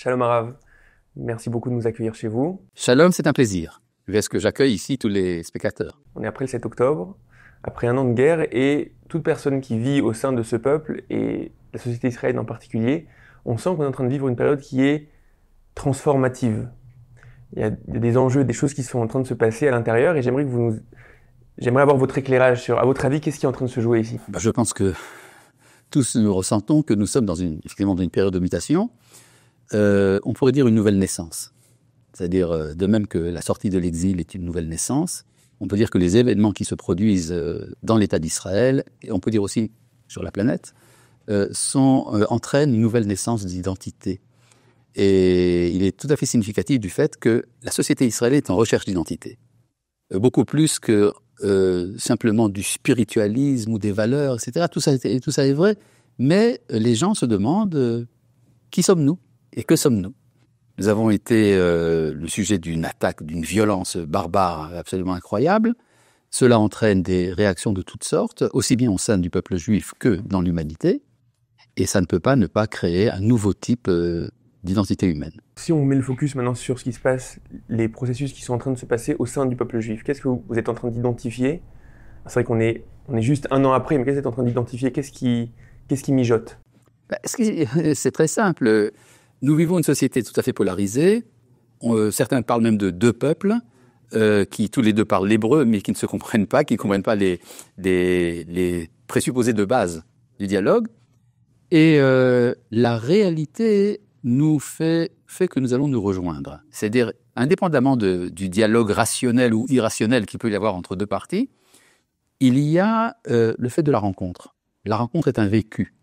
Shalom Arav, merci beaucoup de nous accueillir chez vous. Shalom, c'est un plaisir. Est-ce que j'accueille ici tous les spectateurs? On est après le 7 octobre, après un an de guerre, et toute personne qui vit au sein de ce peuple, et la société israélienne en particulier, on sent qu'on est en train de vivre une période qui est transformative. Il y a des enjeux, des choses qui sont en train de se passer à l'intérieur, et j'aimerais avoir votre éclairage sur, à votre avis, qu'est-ce qui est en train de se jouer ici? Je pense que tous nous ressentons que nous sommes effectivement dans une période de mutation. On pourrait dire une nouvelle naissance. C'est-à-dire, de même que la sortie de l'exil est une nouvelle naissance, on peut dire que les événements qui se produisent dans l'État d'Israël, et on peut dire aussi sur la planète, entraînent une nouvelle naissance d'identité. Et il est tout à fait significatif du fait que la société israélienne est en recherche d'identité. Beaucoup plus que simplement du spiritualisme ou des valeurs, etc. Tout ça est vrai, mais les gens se demandent qui sommes-nous et que sommes-nous. Nous avons été le sujet d'une attaque, d'une violence barbare absolument incroyable. Cela entraîne des réactions de toutes sortes, aussi bien au sein du peuple juif que dans l'humanité, et ça ne peut pas ne pas créer un nouveau type d'identité humaine. Si on met le focus maintenant sur ce qui se passe, les processus qui sont en train de se passer au sein du peuple juif, qu'est-ce que vous êtes en train d'identifier? C'est vrai qu'on est juste un an après, mais qu'est-ce que vous êtes en train d'identifier? Qu'est-ce qui mijote? C'est très simple. Nous vivons une société tout à fait polarisée. Certains parlent même de deux peuples qui tous les deux parlent l'hébreu, mais qui ne se comprennent pas, qui ne comprennent pas les présupposés de base du dialogue. Et la réalité nous fait que nous allons nous rejoindre. C'est-à-dire, indépendamment du dialogue rationnel ou irrationnel qu'il peut y avoir entre deux parties, il y a le fait de la rencontre. La rencontre est un vécu,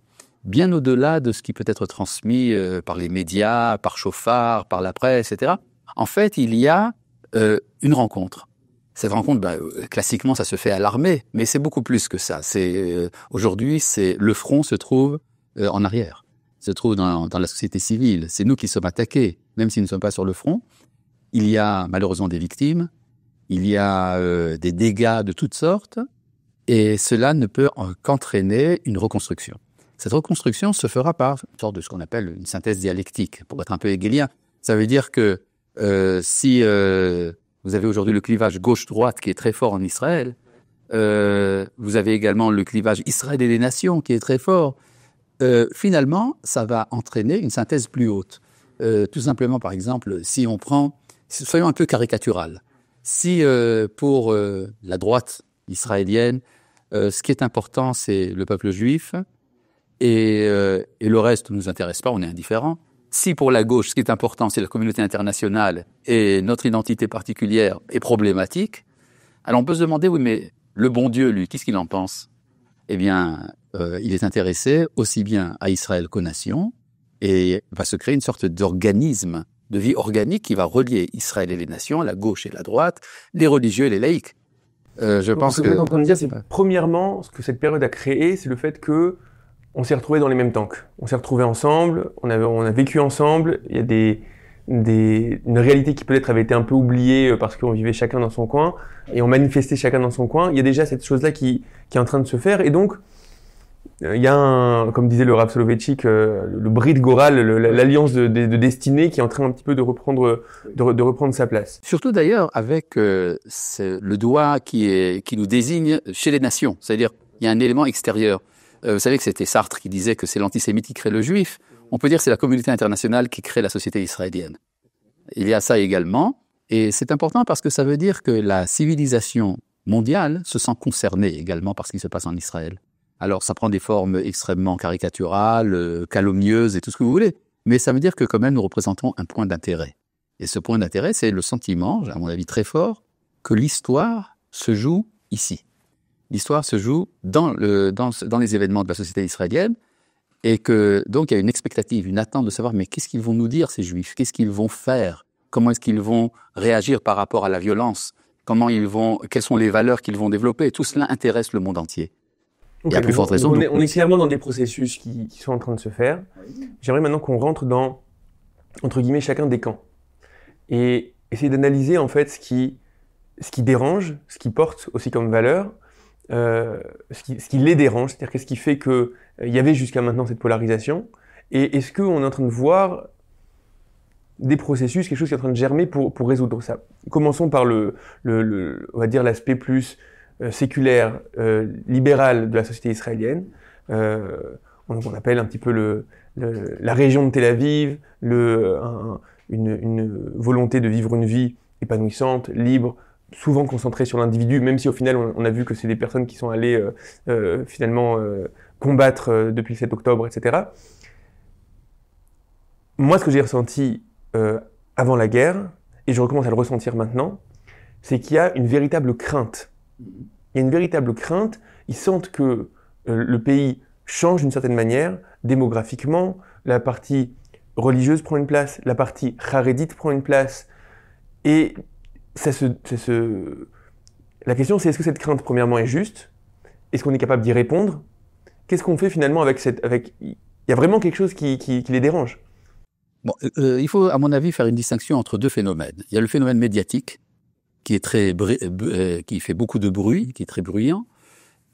bien au-delà de ce qui peut être transmis par les médias, par Chauffard, par la presse, etc. En fait, il y a une rencontre. Cette rencontre, classiquement, ça se fait à l'armée, mais c'est beaucoup plus que ça. Aujourd'hui, le front se trouve en arrière, se trouve dans la société civile. C'est nous qui sommes attaqués, même si nous ne sommes pas sur le front. Il y a malheureusement des victimes, il y a des dégâts de toutes sortes, et cela ne peut qu'entraîner une reconstruction. Cette reconstruction se fera par une sorte de ce qu'on appelle une synthèse dialectique, pour être un peu hegelien. Ça veut dire que si vous avez aujourd'hui le clivage gauche-droite qui est très fort en Israël, vous avez également le clivage Israël et les nations qui est très fort. Finalement, ça va entraîner une synthèse plus haute. Tout simplement, par exemple, si on prend, soyons un peu caricatural, si pour la droite israélienne, ce qui est important, c'est le peuple juif, et le reste ne nous intéresse pas, on est indifférent. Si pour la gauche, ce qui est important, c'est la communauté internationale et notre identité particulière est problématique, alors on peut se demander, oui, mais le bon Dieu, lui, qu'est-ce qu'il en pense? Eh bien, il est intéressé aussi bien à Israël qu'aux nations, et va se créer une sorte d'organisme, de vie organique qui va relier Israël et les nations, la gauche et la droite, les religieux et les laïcs. Je pense que... Ce que vous êtes en train de dire, c'est premièrement, ce que cette période a créé, c'est le fait que on s'est retrouvés dans les mêmes tanks. On s'est retrouvés ensemble, on a vécu ensemble, il y a une réalité qui peut-être avait été un peu oubliée parce qu'on vivait chacun dans son coin, et on manifestait chacun dans son coin. Il y a déjà cette chose-là qui est en train de se faire, et donc il y a comme disait le Rav Soloveitchik, le Brit Goral, l'alliance de destinée qui est en train un petit peu de reprendre sa place. Surtout d'ailleurs avec le doigt qui nous désigne chez les nations, c'est-à-dire il y a un élément extérieur. Vous savez que c'était Sartre qui disait que c'est l'antisémite qui crée le juif. On peut dire que c'est la communauté internationale qui crée la société israélienne. Il y a ça également, et c'est important parce que ça veut dire que la civilisation mondiale se sent concernée également par ce qui se passe en Israël. Alors ça prend des formes extrêmement caricaturales, calomnieuses et tout ce que vous voulez, mais ça veut dire que quand même nous représentons un point d'intérêt. Et ce point d'intérêt, c'est le sentiment, à mon avis très fort, que l'histoire se joue ici. L'histoire se joue dans les événements de la société israélienne, et que donc il y a une expectative, une attente de savoir mais qu'est-ce qu'ils vont nous dire ces Juifs, qu'est-ce qu'ils vont faire, comment est-ce qu'ils vont réagir par rapport à la violence, quelles sont les valeurs qu'ils vont développer. Tout cela intéresse le monde entier. Okay, et à plus forte raison. On est clairement dans des processus qui sont en train de se faire. J'aimerais maintenant qu'on rentre dans, entre guillemets, chacun des camps et essayer d'analyser en fait ce qui dérange, ce qui porte aussi comme valeur. Ce qui les dérange, c'est-à-dire qu'est-ce qui fait qu'il y avait jusqu'à maintenant cette polarisation, et est-ce qu'on est en train de voir des processus, quelque chose qui est en train de germer pour résoudre ça. Commençons par on va dire l'aspect plus séculaire, libéral de la société israélienne. On appelle un petit peu la région de Tel Aviv, une volonté de vivre une vie épanouissante, libre, souvent concentrée sur l'individu, même si au final on a vu que c'est des personnes qui sont allées finalement combattre depuis le 7 octobre, etc. Moi, ce que j'ai ressenti avant la guerre, et je recommence à le ressentir maintenant, c'est qu'il y a une véritable crainte. Il y a une véritable crainte, ils sentent que le pays change d'une certaine manière, démographiquement, la partie religieuse prend une place, la partie charédite prend une place, et la question c'est est-ce que cette crainte premièrement est juste? Est-ce qu'on est capable d'y répondre? Qu'est-ce qu'on fait finalement il y a vraiment quelque chose qui les dérange. Bon, il faut, à mon avis, faire une distinction entre deux phénomènes. Il y a le phénomène médiatique, qui est qui fait beaucoup de bruit, qui est très bruyant,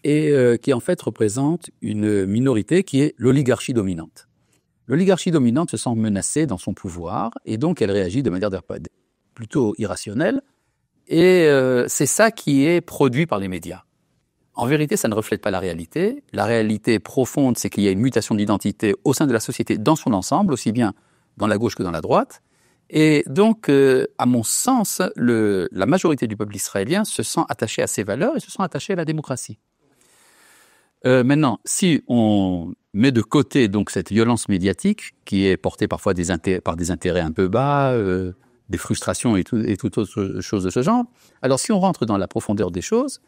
et qui en fait représente une minorité qui est l'oligarchie dominante. L'oligarchie dominante se sent menacée dans son pouvoir, et donc elle réagit de manière plutôt irrationnelle, et c'est ça qui est produit par les médias. En vérité, ça ne reflète pas la réalité. La réalité profonde, c'est qu'il y a une mutation d'identité au sein de la société dans son ensemble, aussi bien dans la gauche que dans la droite. Et donc, à mon sens, la majorité du peuple israélien se sent attaché à ses valeurs et se sent attaché à la démocratie. Maintenant, si on met de côté donc cette violence médiatique qui est portée parfois par des intérêts un peu bas, des frustrations et toute autre chose de ce genre, alors si on rentre dans la profondeur des choses,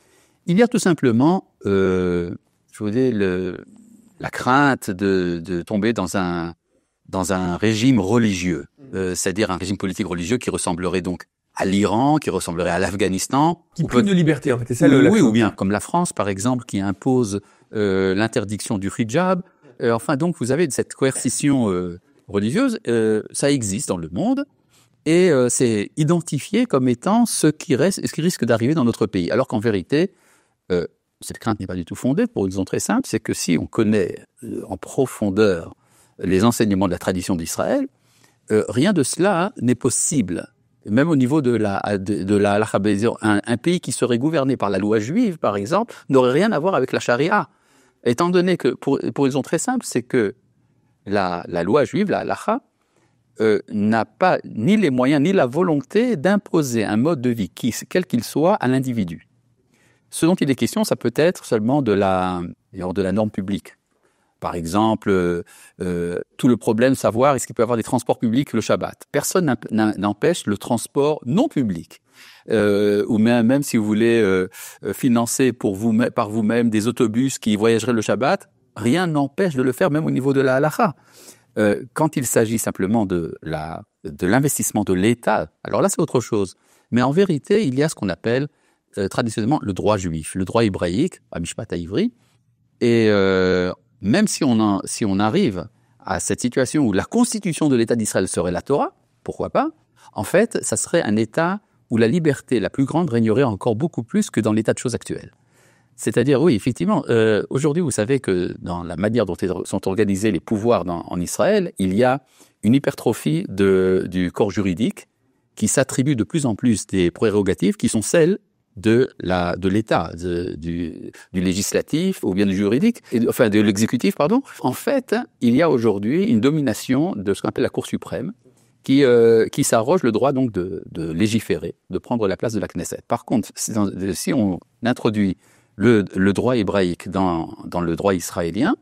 il y a tout simplement, je vous dis, la crainte de tomber dans un régime religieux, c'est-à-dire un régime politique religieux qui ressemblerait donc à l'Iran, qui ressemblerait à l'Afghanistan. Qui prime de liberté, en fait, c'est ça oui, ou bien comme la France, par exemple, qui impose l'interdiction du hijab. Enfin, donc, vous avez cette coercition religieuse, ça existe dans le monde, et c'est identifié comme étant ce qui risque d'arriver dans notre pays. Alors qu'en vérité, cette crainte n'est pas du tout fondée, pour une raison très simple, c'est que si on connaît en profondeur les enseignements de la tradition d'Israël, rien de cela n'est possible. Même au niveau de la halakha, un pays qui serait gouverné par la loi juive, par exemple, n'aurait rien à voir avec la charia. Étant donné que, pour une raison très simple, c'est que la loi juive, la halakha, n'a pas ni les moyens ni la volonté d'imposer un mode de vie, quel qu'il soit, à l'individu. Ce dont il est question, ça peut être seulement de la norme publique. Par exemple, tout le problème de savoir est-ce qu'il peut y avoir des transports publics le Shabbat. Personne n'empêche le transport non public. Ou même si vous voulez financer par vous-même des autobus qui voyageraient le Shabbat, rien n'empêche de le faire, même au niveau de la halakha. Quand il s'agit simplement de l'investissement de l'État, alors là c'est autre chose. Mais en vérité, il y a ce qu'on appelle traditionnellement le droit juif, le droit hébraïque, Mishpat Ivri, et même si on arrive à cette situation où la constitution de l'État d'Israël serait la Torah, pourquoi pas? En fait, ça serait un État où la liberté la plus grande régnerait encore beaucoup plus que dans l'état de choses actuel. C'est-à-dire, oui, effectivement, aujourd'hui, vous savez que dans la manière dont sont organisés les pouvoirs en Israël, il y a une hypertrophie du corps juridique qui s'attribue de plus en plus des prérogatives qui sont celles de l'État, du législatif ou bien du juridique, de l'exécutif, pardon. En fait, il y a aujourd'hui une domination de ce qu'on appelle la Cour suprême qui s'arroge le droit donc de légiférer, de prendre la place de la Knesset. Par contre, si on introduit le droit hébraïque dans le droit israélien,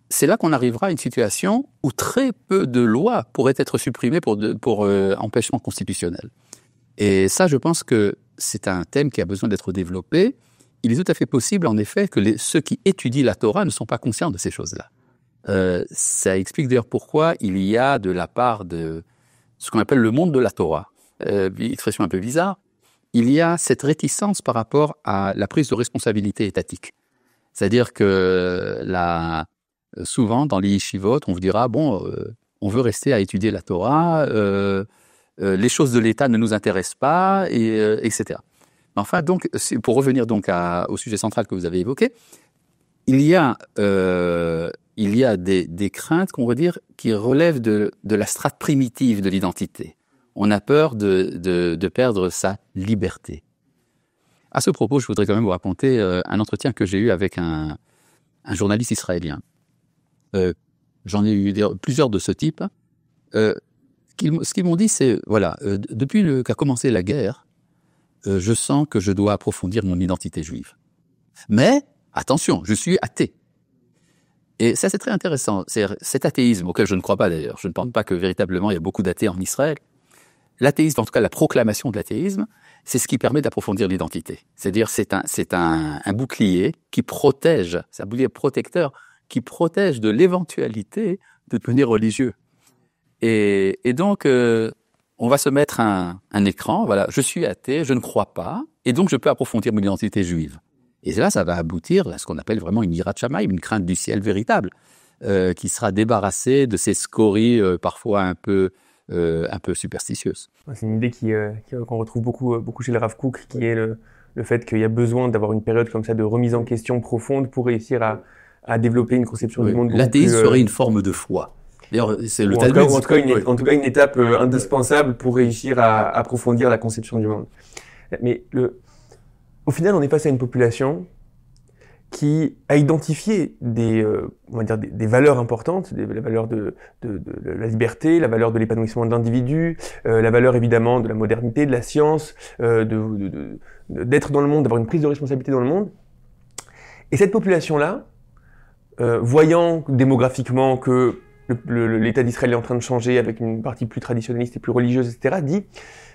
c'est là qu'on arrivera à une situation où très peu de lois pourraient être supprimées pour empêchement constitutionnel. Et ça, je pense que c'est un thème qui a besoin d'être développé. Il est tout à fait possible, en effet, que ceux qui étudient la Torah ne sont pas conscients de ces choses-là. Ça explique d'ailleurs pourquoi il y a de la part de ce qu'on appelle le monde de la Torah, expression un peu bizarre, il y a cette réticence par rapport à la prise de responsabilité étatique. C'est-à-dire que souvent, dans les yeshivot, on vous dira, on veut rester à étudier la Torah, les choses de l'État ne nous intéressent pas, etc. Enfin, donc, pour revenir donc au sujet central que vous avez évoqué, il y a des craintes, qu'on va dire, qui relèvent de la strate primitive de l'identité. On a peur de perdre sa liberté. À ce propos, je voudrais quand même vous raconter un entretien que j'ai eu avec un journaliste israélien. J'en ai eu plusieurs de ce type. Ce qu'ils m'ont dit, c'est, voilà, depuis qu'a commencé la guerre, je sens que je dois approfondir mon identité juive. Mais, attention, je suis athée. Et ça, c'est très intéressant. C'est cet athéisme, auquel je ne crois pas d'ailleurs. Je ne pense pas que véritablement il y a beaucoup d'athées en Israël. L'athéisme, en tout cas la proclamation de l'athéisme, c'est ce qui permet d'approfondir l'identité. C'est-à-dire, c'est un bouclier qui protège, c'est un bouclier protecteur qui protège de l'éventualité de devenir religieux. Et donc, on va se mettre un écran, voilà, je suis athée, je ne crois pas, et donc je peux approfondir mon identité juive. Et là, ça va aboutir à ce qu'on appelle vraiment une yirat shamayim, une crainte du ciel véritable, qui sera débarrassée de ces scories parfois un peu superstitieuses. C'est une idée qu'on retrouve beaucoup chez le Rav Kook, qui est le fait qu'il y a besoin d'avoir une période comme ça de remise en question profonde pour réussir à développer une conception du monde. L'athéisme serait une forme de foi. D'ailleurs, c'est le Talmud. En tout cas, une étape indispensable pour réussir à approfondir la conception du monde. Mais au final, on est face à une population qui a identifié des valeurs importantes, la valeur de la liberté, la valeur de l'épanouissement de l'individu, la valeur évidemment de la modernité, de la science, d'être dans le monde, d'avoir une prise de responsabilité dans le monde. Et cette population-là, voyant démographiquement que l'État d'Israël est en train de changer avec une partie plus traditionnaliste et plus religieuse, etc., dit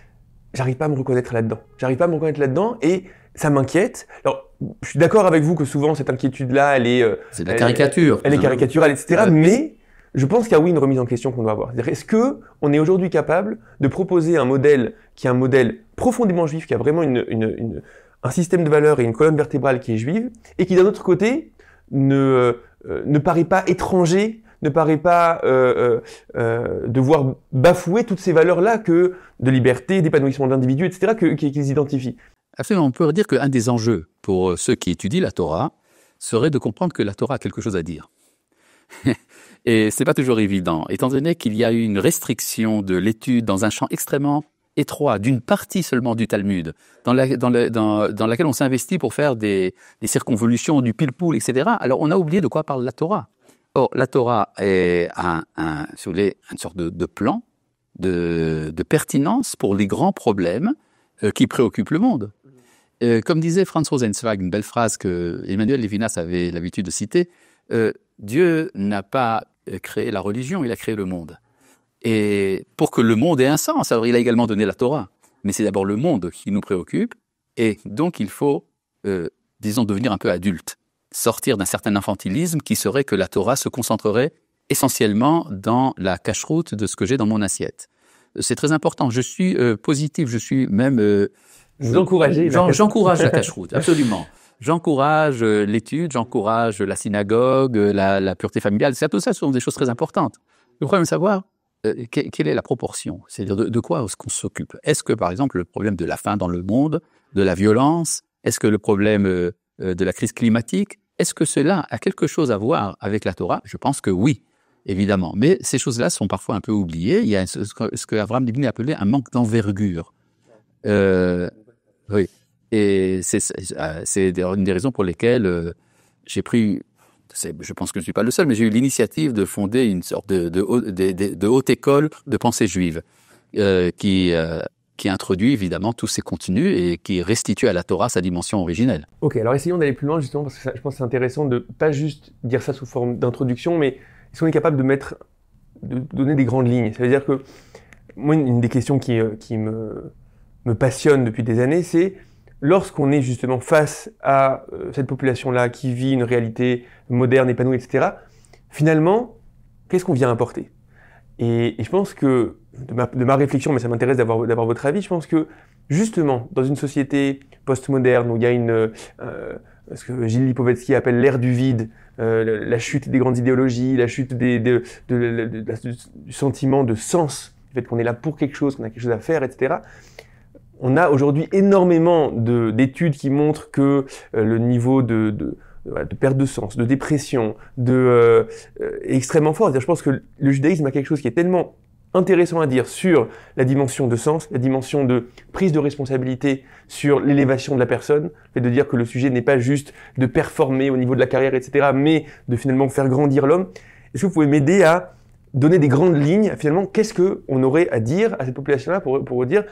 « j'arrive pas à me reconnaître là-dedans et ça m'inquiète ». Alors, je suis d'accord avec vous que souvent cette inquiétude-là, elle est... c'est de la caricature. Elle est caricaturale, etc. Mais je pense qu'il y a une remise en question qu'on doit avoir. C'est-à-dire, est-ce qu'on est aujourd'hui capable de proposer un modèle qui est un modèle profondément juif, qui a vraiment un système de valeurs et une colonne vertébrale qui est juive, et qui d'un autre côté ne paraît pas étranger, ne paraît pas devoir bafouer toutes ces valeurs-là de liberté, d'épanouissement de l'individu, etc., qu'ils identifient. Absolument. On peut dire qu'un des enjeux pour ceux qui étudient la Torah serait de comprendre que la Torah a quelque chose à dire. Et c'est pas toujours évident, étant donné qu'il y a eu une restriction de l'étude dans un champ extrêmement étroit, d'une partie seulement du Talmud, dans laquelle on s'investit pour faire des circonvolutions, du pile-poule, etc. Alors on a oublié de quoi parle la Torah. Or, la Torah est si vous voulez, une sorte de plan, de pertinence pour les grands problèmes qui préoccupent le monde. Comme disait Franz Rosenzweig, une belle phrase que Emmanuel Levinas avait l'habitude de citer, Dieu n'a pas créé la religion, il a créé le monde. Et pour que le monde ait un sens, alors il a également donné la Torah. Mais c'est d'abord le monde qui nous préoccupe, et donc il faut, disons, devenir un peu adulte, sortir d'un certain infantilisme qui serait que la Torah se concentrerait essentiellement dans la cache-route de ce que j'ai dans mon assiette. C'est très important. Je suis positif, je suis même... Vous encouragez j'encourage la cache-route, absolument. J'encourage l'étude, j'encourage la synagogue, la pureté familiale. Tout ça, ce sont des choses très importantes. Le problème est de savoir quelle est la proportion, c'est-à-dire de quoi est-ce qu'on s'occupe. Est-ce que, par exemple, le problème de la faim dans le monde, de la violence, est-ce que le problème de la crise climatique, est-ce que cela a quelque chose à voir avec la Torah? Je pense que oui, évidemment. Mais ces choses-là sont parfois un peu oubliées. Il y a ce que Avraham Livni appelait un manque d'envergure. Oui. Et c'est une des raisons pour lesquelles j'ai pris, je pense que je ne suis pas le seul, mais j'ai eu l'initiative de fonder une sorte de haute école de pensée juive qui introduit évidemment tous ces contenus et qui restitue à la Torah sa dimension originelle. Ok, alors essayons d'aller plus loin justement parce que je pense que c'est intéressant de pas juste dire ça sous forme d'introduction, mais est-ce qu'on est capable de donner des grandes lignes? Ça veut dire que moi, une des questions qui me passionne depuis des années, c'est lorsqu'on est justement face à cette population-là qui vit une réalité moderne, épanouie, etc., finalement, qu'est-ce qu'on vient apporter? Et je pense que, de ma réflexion, mais ça m'intéresse d'avoir votre avis, je pense que justement, dans une société postmoderne où il y a ce que Gilles Lipovetsky appelle l'ère du vide, la chute des grandes idéologies, la chute du sentiment de sens, du fait qu'on est là pour quelque chose, qu'on a quelque chose à faire, etc., on a aujourd'hui énormément d'études qui montrent que le niveau de de perte de sens, de dépression, est extrêmement fort. C'est-à-dire, je pense que le judaïsme a quelque chose qui est tellement intéressant à dire sur la dimension de sens, la dimension de prise de responsabilité sur l'élévation de la personne, le fait de dire que le sujet n'est pas juste de performer au niveau de la carrière, etc., mais de finalement faire grandir l'homme. Est-ce que vous pouvez m'aider à donner des grandes lignes, finalement, qu'est-ce qu'on aurait à dire à cette population-là pour dire,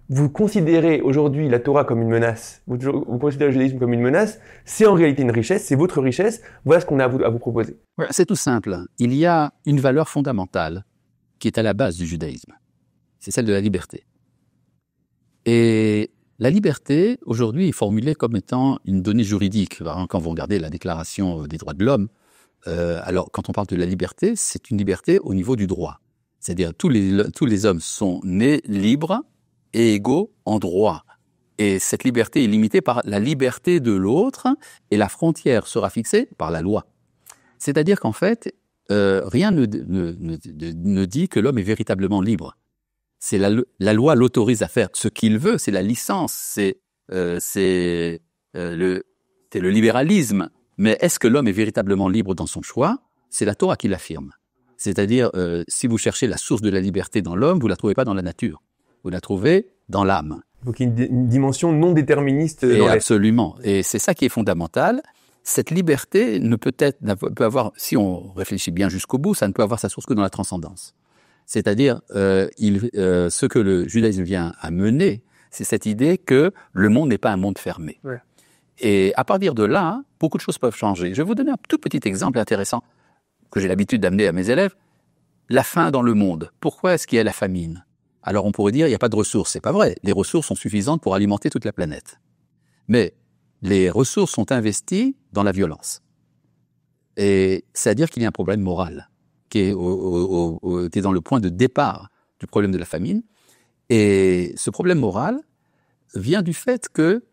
vous considérez aujourd'hui la Torah comme une menace, vous considérez le judaïsme comme une menace, c'est en réalité une richesse, c'est votre richesse, voilà ce qu'on a à vous proposer. C'est tout simple. Il y a une valeur fondamentale qui est à la base du judaïsme. C'est celle de la liberté. Et la liberté, aujourd'hui, est formulée comme étant une donnée juridique. Quand vous regardez la Déclaration des droits de l'homme, alors quand on parle de la liberté, c'est une liberté au niveau du droit. C'est-à-dire tous les hommes sont nés libres et égaux en droit. Et cette liberté est limitée par la liberté de l'autre et la frontière sera fixée par la loi. C'est-à-dire qu'en fait, rien ne dit que l'homme est véritablement libre. C'est la loi l'autorise à faire ce qu'il veut, c'est la licence, c'est le libéralisme. Mais est-ce que l'homme est véritablement libre dans son choix? C'est la Torah qui l'affirme. C'est-à-dire, si vous cherchez la source de la liberté dans l'homme, vous la trouvez pas dans la nature. Vous la trouvez dans l'âme. Donc il y a une dimension non déterministe. Absolument. Et c'est ça qui est fondamental. Cette liberté peut avoir, si on réfléchit bien jusqu'au bout, ça ne peut avoir sa source que dans la transcendance. C'est-à-dire, ce que le judaïsme vient à mener, c'est cette idée que le monde n'est pas un monde fermé. Ouais. Et à partir de là, beaucoup de choses peuvent changer. Je vais vous donner un tout petit exemple intéressant que j'ai l'habitude d'amener à mes élèves. La faim dans le monde. Pourquoi est-ce qu'il y a la famine? Alors on pourrait dire, il n'y a pas de ressources. C'est pas vrai. Les ressources sont suffisantes pour alimenter toute la planète. Mais les ressources sont investies dans la violence. Et c'est-à-dire qu'il y a un problème moral qui est dans le point de départ du problème de la famine. Et ce problème moral vient du fait que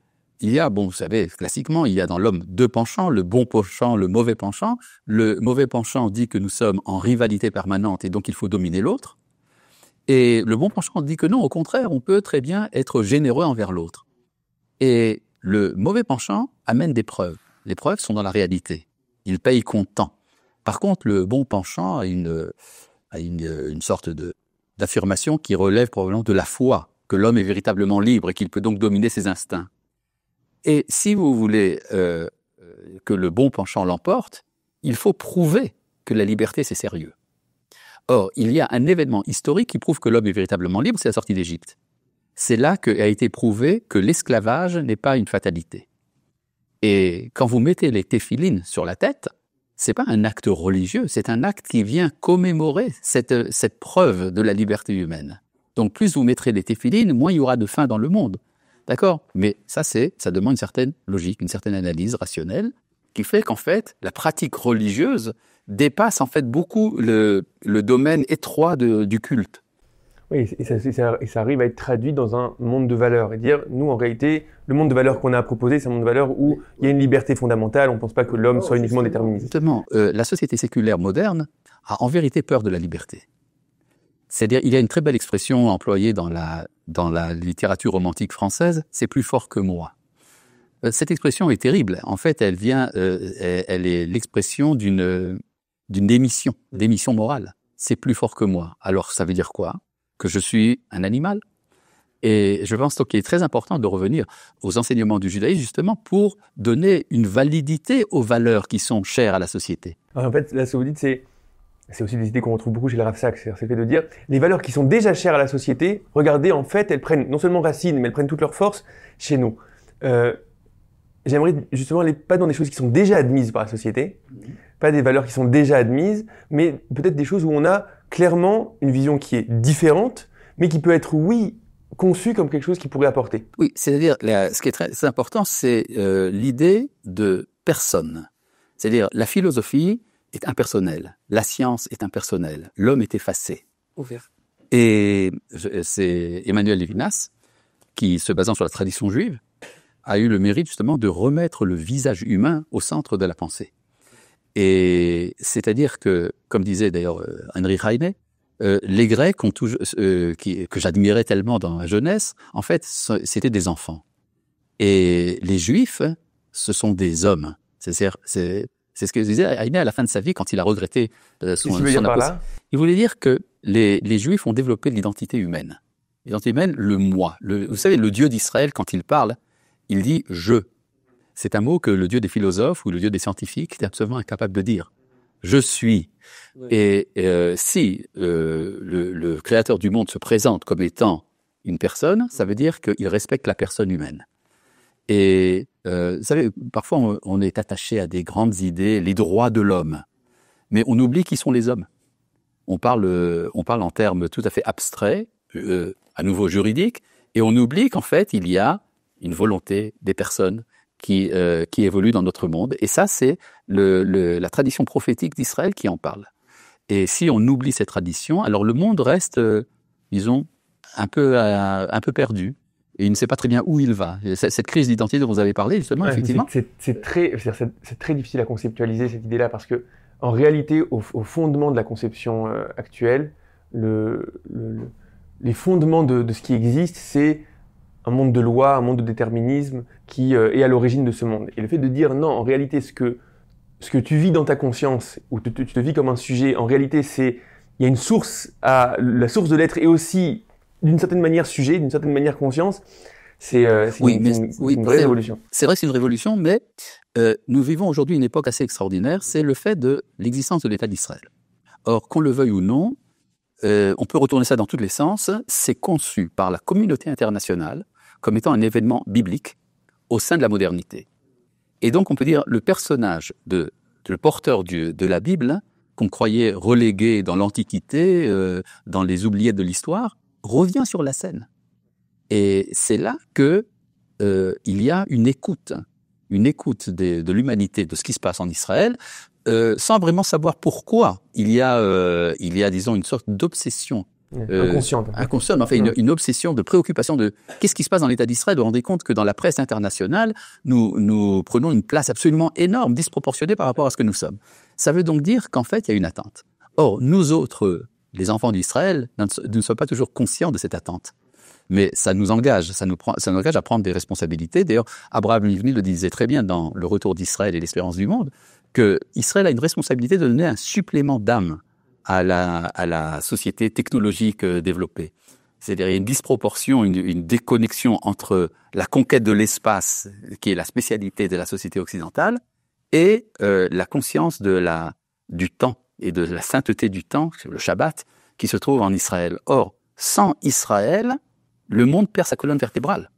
il y a, vous savez, classiquement, il y a dans l'homme deux penchants, le bon penchant, le mauvais penchant. Le mauvais penchant dit que nous sommes en rivalité permanente et donc il faut dominer l'autre. Et le bon penchant dit que non, au contraire, on peut très bien être généreux envers l'autre. Et le mauvais penchant amène des preuves. Les preuves sont dans la réalité. Il paye comptant. Par contre, le bon penchant a une sorte d'affirmation qui relève probablement de la foi, que l'homme est véritablement libre et qu'il peut donc dominer ses instincts. Et si vous voulez que le bon penchant l'emporte, il faut prouver que la liberté, c'est sérieux. Or, il y a un événement historique qui prouve que l'homme est véritablement libre, c'est la sortie d'Égypte. C'est là qu'a été prouvé que l'esclavage n'est pas une fatalité. Et quand vous mettez les téphilines sur la tête, c'est pas un acte religieux, c'est un acte qui vient commémorer cette preuve de la liberté humaine. Donc, plus vous mettrez les téphilines, moins il y aura de faim dans le monde. D'accord? Mais ça demande une certaine logique, une certaine analyse rationnelle, qui fait qu'en fait, la pratique religieuse dépasse en fait beaucoup le domaine étroit du culte. Oui, et ça arrive à être traduit dans un monde de valeurs. Et dire, nous, en réalité, le monde de valeurs qu'on a proposé, c'est un monde de valeurs où il y a une liberté fondamentale, on ne pense pas que l'homme soit uniquement déterministe. Justement, la société séculaire moderne a en vérité peur de la liberté. C'est-à-dire, il y a une très belle expression employée dans la littérature romantique française, c'est plus fort que moi. Cette expression est terrible. En fait, elle est l'expression d'une démission morale. C'est plus fort que moi. Alors, ça veut dire quoi? Que je suis un animal? Et je pense qu'il est très important de revenir aux enseignements du judaïsme, justement, pour donner une validité aux valeurs qui sont chères à la société. Alors, en fait, là, ce que vous dites, c'est aussi des idées qu'on retrouve beaucoup chez le Rav Saks. C'est le fait de dire, les valeurs qui sont déjà chères à la société, regardez, en fait, elles prennent non seulement racine, mais elles prennent toute leur force chez nous. J'aimerais justement aller pas dans des choses qui sont déjà admises par la société, pas des valeurs qui sont déjà admises, mais peut-être des choses où on a clairement une vision qui est différente, mais qui peut être, oui, conçue comme quelque chose qui pourrait apporter. Oui, c'est-à-dire, ce qui est très important, c'est l'idée de personne. C'est-à-dire, la philosophie est impersonnelle, la science est impersonnelle, l'homme est effacé. Ouvert. Et c'est Emmanuel Levinas, qui, se basant sur la tradition juive, a eu le mérite justement de remettre le visage humain au centre de la pensée. Et c'est-à-dire que, comme disait d'ailleurs Henri Heine, les Grecs que j'admirais tellement dans ma jeunesse, en fait, c'était des enfants. Et les Juifs ce sont des hommes. C'est-à-dire, c'est ce que disait Aïné à la fin de sa vie quand il a regretté son apostat. Il voulait dire que les Juifs ont développé l'identité humaine. L'identité humaine, le moi. Vous savez, le Dieu d'Israël, quand il parle, il dit « je ». C'est un mot que le Dieu des philosophes ou le Dieu des scientifiques est absolument incapable de dire. « Je suis ». Oui. Et si le créateur du monde se présente comme étant une personne, ça veut dire qu'il respecte la personne humaine. Et vous savez, parfois on est attaché à des grandes idées, les droits de l'homme, mais on oublie qui sont les hommes. On parle en termes tout à fait abstraits, à nouveau juridiques, et on oublie qu'en fait il y a une volonté des personnes qui évoluent dans notre monde. Et ça, c'est la tradition prophétique d'Israël qui en parle. Et si on oublie cette tradition, alors le monde reste, disons, un peu perdu. Et il ne sait pas très bien où il va. Cette crise d'identité dont vous avez parlé, justement, effectivement. C'est très difficile à conceptualiser, cette idée-là, parce que, en réalité, au fondement de la conception actuelle, les fondements de ce qui existe, c'est un monde de loi, un monde de déterminisme qui est à l'origine de ce monde. Et le fait de dire non, en réalité, ce que tu vis dans ta conscience, ou tu te vis comme un sujet, en réalité, il y a une source, la source de l'être est aussi, d'une certaine manière, sujet, d'une certaine manière, conscience. C'est une vraie révolution. C'est vrai que c'est une révolution, mais nous vivons aujourd'hui une époque assez extraordinaire, c'est le fait de l'existence de l'État d'Israël. Or, qu'on le veuille ou non, on peut retourner ça dans tous les sens, c'est conçu par la communauté internationale comme étant un événement biblique au sein de la modernité. Et donc, on peut dire, le personnage le porteur de la Bible, qu'on croyait relégué dans l'Antiquité, dans les oubliettes de l'histoire, revient sur la scène. Et c'est là que il y a une écoute de l'humanité, de ce qui se passe en Israël, sans vraiment savoir pourquoi il y a, disons, une sorte d'obsession. Inconsciente, mais enfin une obsession de préoccupation de qu'est-ce qui se passe dans l'État d'Israël. Vous vous rendez compte que dans la presse internationale, nous prenons une place absolument énorme, disproportionnée par rapport à ce que nous sommes. Ça veut donc dire qu'en fait, il y a une attente. Or, nous autres, les enfants d'Israël, nous ne sommes pas toujours conscients de cette attente. Mais ça nous engage, ça nous engage à prendre des responsabilités. D'ailleurs, Abraham Livni le disait très bien dans Le Retour d'Israël et l'Espérance du monde, que Israël a une responsabilité de donner un supplément d'âme à la société technologique développée. C'est-à-dire, il y a une disproportion, une déconnexion entre la conquête de l'espace, qui est la spécialité de la société occidentale, et la conscience du temps et de la sainteté du temps, le Shabbat, qui se trouve en Israël. Or, sans Israël, le monde perd sa colonne vertébrale.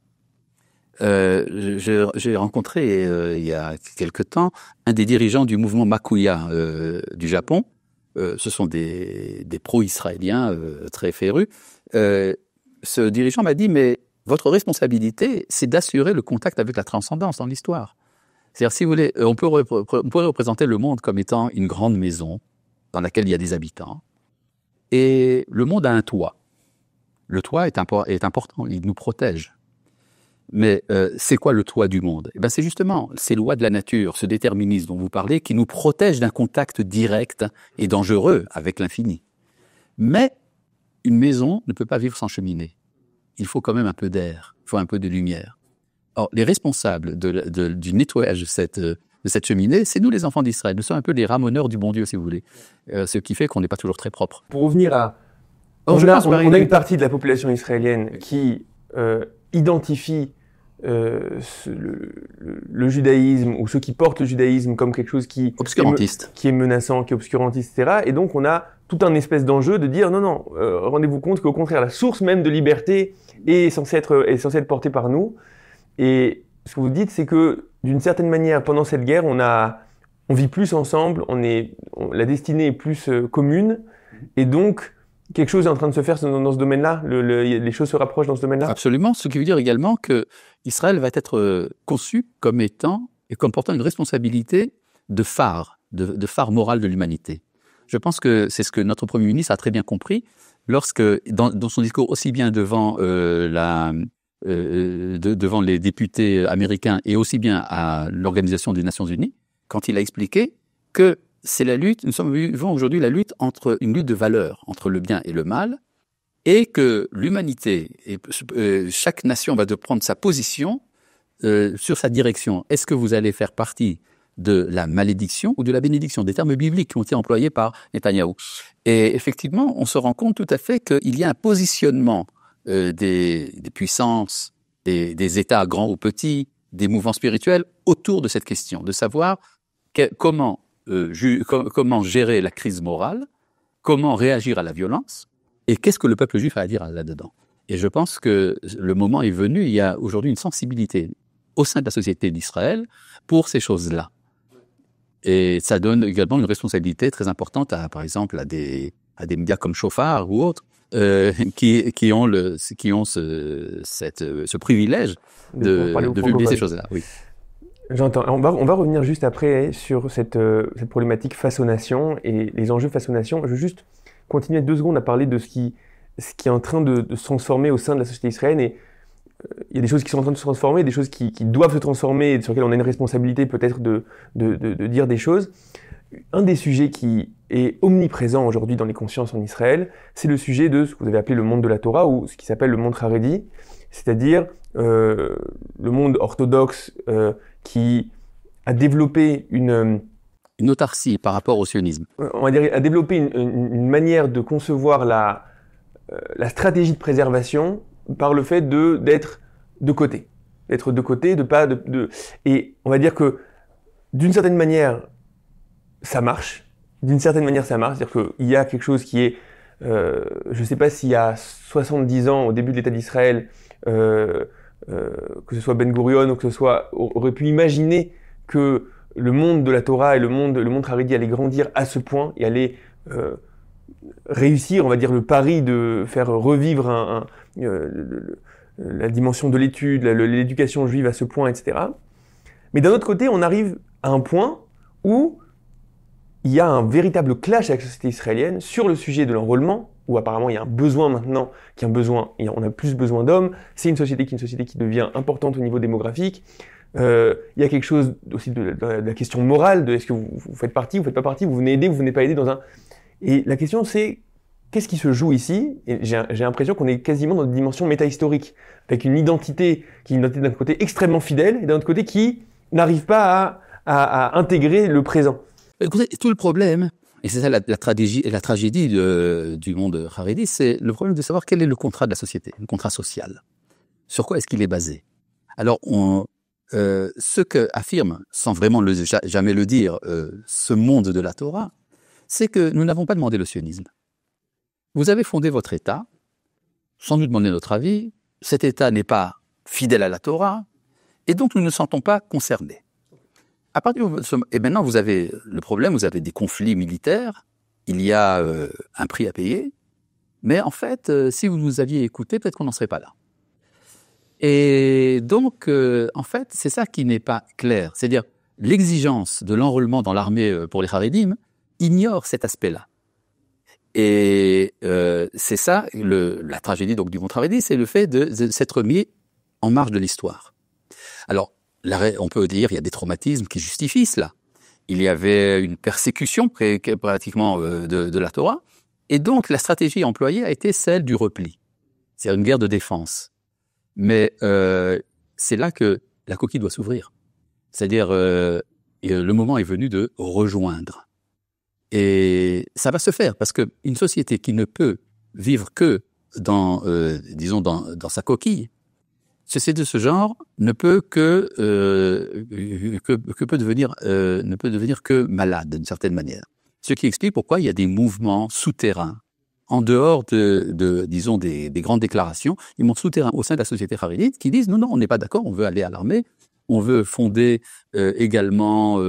J'ai rencontré il y a quelque temps un des dirigeants du mouvement Makuya du Japon. Ce sont des pro-israéliens très férus. Ce dirigeant m'a dit, mais votre responsabilité, c'est d'assurer le contact avec la transcendance dans l'histoire. C'est-à-dire, si vous voulez, on pourrait représenter le monde comme étant une grande maison dans laquelle il y a des habitants. Et le monde a un toit. Le toit est important, il nous protège. Mais c'est quoi le toit du monde ? Eh ben, c'est justement ces lois de la nature, ce déterminisme dont vous parlez, qui nous protège d'un contact direct et dangereux avec l'infini. Mais une maison ne peut pas vivre sans cheminée. Il faut quand même un peu d'air, il faut un peu de lumière. Or, les responsables du nettoyage de cette cheminée, c'est nous les enfants d'Israël. Nous sommes un peu les ramoneurs du bon Dieu, si vous voulez. Ce qui fait qu'on n'est pas toujours très propre. Pour revenir à... On a une partie de la population israélienne qui identifie le judaïsme, ou ceux qui portent le judaïsme comme quelque chose qui est menaçant, qui est obscurantiste, etc. Et donc on a tout un espèce d'enjeu de dire non, rendez-vous compte qu'au contraire la source même de liberté est censée être portée par nous. Et ce que vous dites, c'est que d'une certaine manière, pendant cette guerre, on vit plus ensemble, la destinée est plus commune, et donc quelque chose est en train de se faire dans ce domaine-là. Les choses se rapprochent dans ce domaine-là. Absolument. Ce qui veut dire également que Israël va être conçu comme étant et comme portant une responsabilité de phare moral de l'humanité. Je pense que c'est ce que notre Premier ministre a très bien compris lorsque, dans son discours aussi bien devant devant les députés américains et aussi bien à l'Organisation des Nations Unies, quand il a expliqué que c'est la lutte, nous vivons aujourd'hui la lutte entre une lutte de valeurs, entre le bien et le mal, et que l'humanité, et chaque nation va devoir prendre sa position sur sa direction. Est-ce que vous allez faire partie de la malédiction ou de la bénédiction, des termes bibliques qui ont été employés par Netanyahou. Et effectivement, on se rend compte tout à fait qu'il y a un positionnement des puissances, des États grands ou petits, des mouvements spirituels autour de cette question, de savoir comment gérer la crise morale, comment réagir à la violence, et qu'est-ce que le peuple juif a à dire là-dedans. Et je pense que le moment est venu, il y a aujourd'hui une sensibilité au sein de la société d'Israël pour ces choses-là. Et ça donne également une responsabilité très importante, par exemple, à des médias comme Shofar ou autres, qui ont ce privilège de publier ces choses-là. Oui. J'entends. On va revenir juste après sur cette problématique façonnation et les enjeux façonnation. Je veux juste continuer 2 secondes à parler de ce qui est en train de se transformer au sein de la société israélienne. Et il y a des choses qui sont en train de se transformer, des choses qui doivent se transformer et sur lesquelles on a une responsabilité peut-être de dire des choses. Un des sujets qui est omniprésent aujourd'hui dans les consciences en Israël, c'est le sujet de ce que vous avez appelé le monde de la Torah ou ce qui s'appelle le monde Haredi, c'est-à-dire le monde orthodoxe qui a développé une autarcie par rapport au sionisme. On va dire a développé une manière de concevoir la stratégie de préservation par le fait d'être de côté. D'être de côté, Et on va dire que, d'une certaine manière, ça marche. C'est-à-dire qu'il y a quelque chose qui est... je ne sais pas s'il y a 70 ans, au début de l'État d'Israël, que ce soit Ben Gurion ou que ce soit... aurait pu imaginer que le monde de la Torah et le monde Haredi allait grandir à ce point et allait réussir, on va dire, le pari de faire revivre la dimension de l'étude, l'éducation juive à ce point, etc. Mais d'un autre côté, on arrive à un point où il y a un véritable clash avec la société israélienne sur le sujet de l'enrôlement, où apparemment il y a un besoin maintenant, on a plus besoin d'hommes, c'est une société qui devient importante au niveau démographique. Il y a quelque chose aussi de la question morale, de est-ce que vous faites partie, vous faites pas partie, vous venez aider, vous venez pas aider dans un... Et la question c'est, qu'est-ce qui se joue ici? Et j'ai l'impression qu'on est quasiment dans une dimension métahistorique, avec une identité qui est une identité d'un côté extrêmement fidèle et d'un autre côté qui n'arrive pas à intégrer le présent. Écoutez, tout le problème, et c'est ça la tragédie du monde Haredi, c'est le problème de savoir quel est le contrat de la société, le contrat social. Sur quoi est-ce qu'il est basé? Alors, ce que affirme, sans vraiment jamais le dire, ce monde de la Torah, c'est que nous n'avons pas demandé le sionisme. Vous avez fondé votre État, sans nous demander notre avis, cet État n'est pas fidèle à la Torah, et donc nous ne nous sentons pas concernés. Et maintenant, vous avez le problème, vous avez des conflits militaires, il y a un prix à payer, mais en fait, si vous nous aviez écouté, peut-être qu'on n'en serait pas là. Et donc, en fait, c'est ça qui n'est pas clair. C'est-à-dire, l'exigence de l'enrôlement dans l'armée pour les Haredim ignore cet aspect-là. Et c'est ça, la tragédie donc, du monde Haredi, c'est le fait de s'être mis en marge de l'histoire. Alors, on peut dire qu'il y a des traumatismes qui justifient cela. Il y avait une persécution pratiquement de la Torah, et donc la stratégie employée a été celle du repli. C'est une guerre de défense. Mais c'est là que la coquille doit s'ouvrir. C'est-à-dire, le moment est venu de rejoindre. Et ça va se faire, parce qu'une société qui ne peut vivre que dans sa coquille, ceci de ce genre ne peut devenir que malade d'une certaine manière. Ce qui explique pourquoi il y a des mouvements souterrains en dehors des grandes déclarations, des mouvements souterrains au sein de la société haredite qui disent non, on n'est pas d'accord, on veut aller à l'armée, on veut fonder également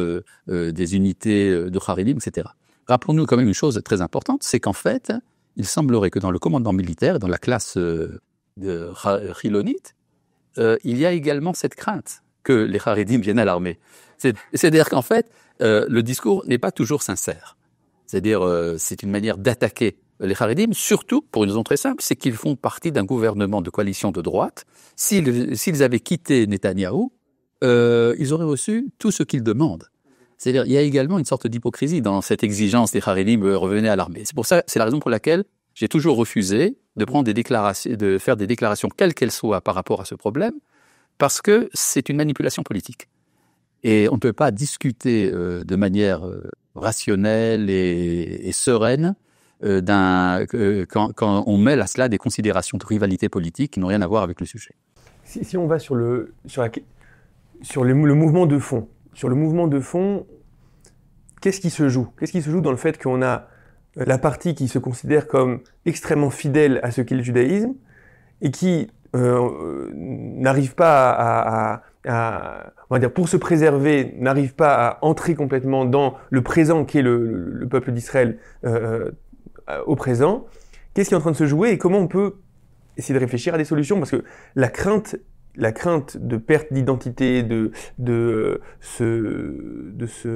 des unités de haredim, etc. Rappelons-nous quand même une chose très importante, c'est qu'en fait, il semblerait que dans le commandement militaire, dans la classe de Chilonite, il y a également cette crainte que les Haredim viennent à l'armée. C'est-à-dire qu'en fait, le discours n'est pas toujours sincère. C'est-à-dire, c'est une manière d'attaquer les Haredim, surtout pour une raison très simple, c'est qu'ils font partie d'un gouvernement de coalition de droite. S'ils avaient quitté Netanyahou, ils auraient reçu tout ce qu'ils demandent. C'est-à-dire, il y a également une sorte d'hypocrisie dans cette exigence des Haredim revenir à l'armée. C'est la raison pour laquelle j'ai toujours refusé de faire des déclarations quelles qu'elles soient par rapport à ce problème, Parce que c'est une manipulation politique. Et on ne peut pas discuter de manière rationnelle et sereine quand on mêle à cela des considérations de rivalité politique qui n'ont rien à voir avec le sujet. Si on va sur le mouvement de fond, qu'est-ce qui se joue? Qu'est-ce qui se joue dans le fait qu'on a la partie qui se considère comme extrêmement fidèle à ce qu'est le judaïsme et qui n'arrive pas on va dire, pour se préserver, n'arrive pas à entrer complètement dans le présent qu'est le peuple d'Israël au présent. Qu'est-ce qui est en train de se jouer et comment on peut essayer de réfléchir à des solutions? Parce que la crainte de perte d'identité, la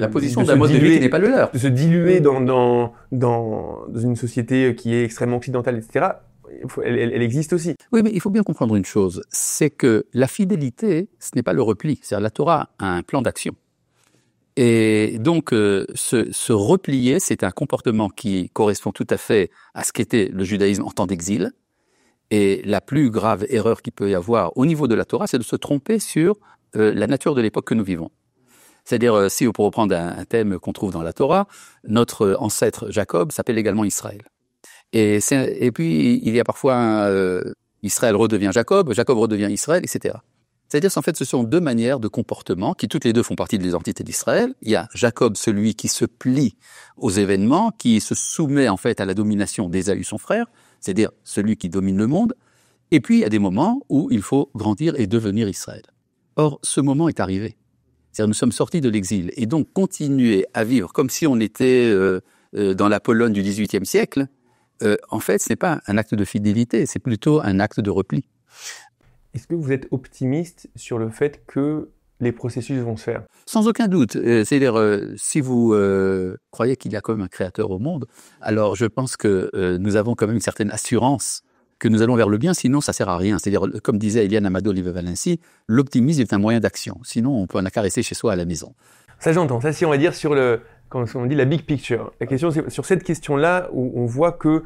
position d'un mode de vie qui n'est pas le leur, de se diluer dans une société qui est extrêmement occidentale, etc. Elle existe aussi. Oui, mais il faut bien comprendre une chose, c'est que la fidélité, ce n'est pas le repli. C'est-à-dire la Torah a un plan d'action. Et donc, se replier, c'est un comportement qui correspond tout à fait à ce qu'était le judaïsme en temps d'exil. Et la plus grave erreur qu'il peut y avoir au niveau de la Torah, c'est de se tromper sur la nature de l'époque que nous vivons. C'est-à-dire, si pour reprendre un thème qu'on trouve dans la Torah, notre ancêtre Jacob s'appelle également Israël. Et puis, il y a parfois Israël redevient Jacob, Jacob redevient Israël, etc. C'est-à-dire qu'en fait, ce sont deux manières de comportement qui toutes les deux font partie de l'identité d'Israël. Il y a Jacob, celui qui se plie aux événements, qui se soumet en fait à la domination d'Ésaü, son frère, c'est-à-dire celui qui domine le monde. Et puis, il y a des moments où il faut grandir et devenir Israël. Or, ce moment est arrivé. C'est-à-dire nous sommes sortis de l'exil. Et donc, continuer à vivre comme si on était dans la Pologne du XVIIIe siècle, en fait, ce n'est pas un acte de fidélité, c'est plutôt un acte de repli. Est-ce que vous êtes optimiste sur le fait que les processus vont se faire? Sans aucun doute. C'est-à-dire, si vous croyez qu'il y a quand même un créateur au monde, alors je pense que nous avons quand même une certaine assurance que nous allons vers le bien, sinon ça sert à rien. C'est-à-dire, comme disait Eliane Amado-Live-Valency, l'optimisme est un moyen d'action. Sinon, on peut en caresser chez soi à la maison. Ça, j'entends. Ça, si on va dire sur quand on dit la big picture. La question, c'est sur cette question-là où on voit que